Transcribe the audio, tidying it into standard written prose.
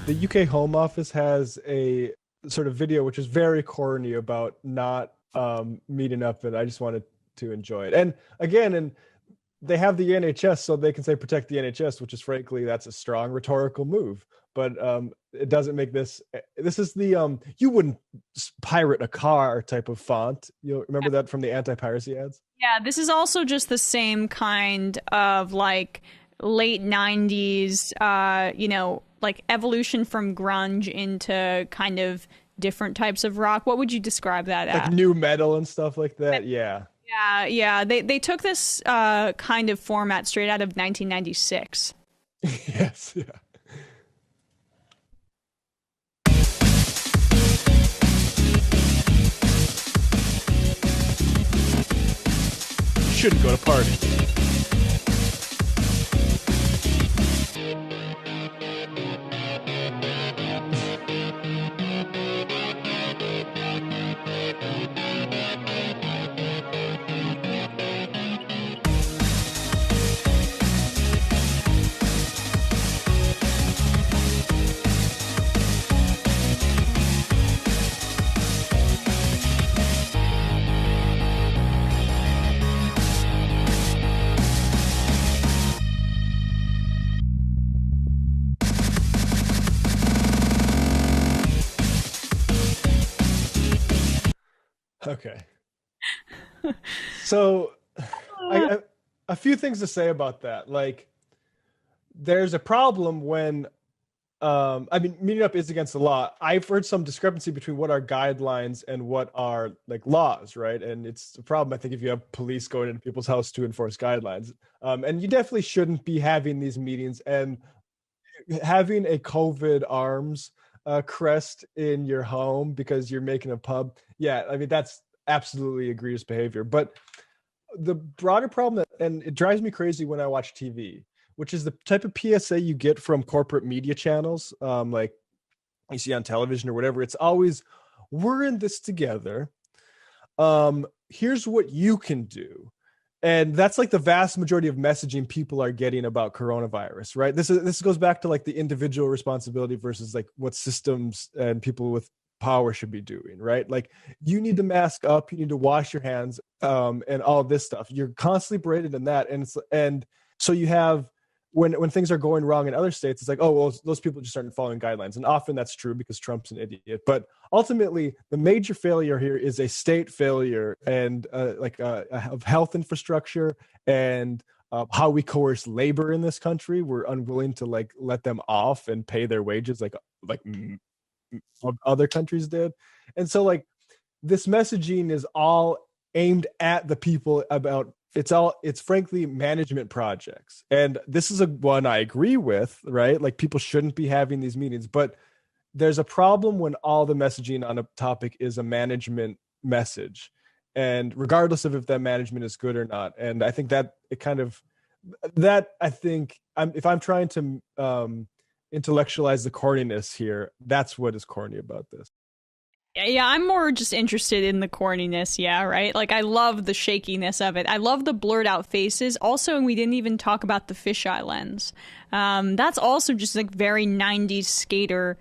the UK Home Office has a sort of video which is very corny about not meeting up, and I just wanted to enjoy it. And again, and they have the NHS, so they can say protect the NHS, which is frankly that's a strong rhetorical move. But it doesn't make this. This is the you wouldn't pirate a car type of font. You remember that from the anti-piracy ads? Yeah, this is also just the same kind of like late 90s, like evolution from grunge into kind of different types of rock. What would you describe that Like as? new metal and stuff like that. Yeah. Yeah, yeah. They took this kind of format straight out of 1996. Yes. Yeah. You shouldn't go to parties. Okay. So I a few things to say about that. Like there's a problem when I mean meeting up is against the law. I've heard some discrepancy between what are guidelines and what are like laws, right? And it's a problem, I think, if you have police going into people's house to enforce guidelines. And you definitely shouldn't be having these meetings and having a COVID arms crest in your home because you're making a pub. Yeah, I mean that's absolutely egregious behavior. But the broader problem that, and it drives me crazy when I watch TV, which is the type of PSA you get from corporate media channels, like you see on television or whatever. It's always, we're in this together. Here's what you can do. And that's like the vast majority of messaging people are getting about coronavirus, right? This goes back to like the individual responsibility versus like what systems and people with power should be doing, right? Like you need to mask up, you need to wash your hands, and all of this stuff. You're constantly berated in that, and so you have when things are going wrong in other states, it's like, oh well, those people just aren't following guidelines, and often that's true because Trump's an idiot. But ultimately, the major failure here is a state failure and of health infrastructure and how we coerce labor in this country. We're unwilling to like let them off and pay their wages like other countries did. And so like this messaging is all aimed at the people about it's frankly management projects. And this is a one I agree with, right? Like people shouldn't be having these meetings, but there's a problem when all the messaging on a topic is a management message, and regardless of if that management is good or not. And I think that it kind of that I think if I'm trying to intellectualize the corniness here, that's what is corny about this. Yeah, I'm more just interested in the corniness, yeah, right? Like, I love the shakiness of it. I love the blurred out faces. Also, we didn't even talk about the fisheye lens. That's also just like very 90s skater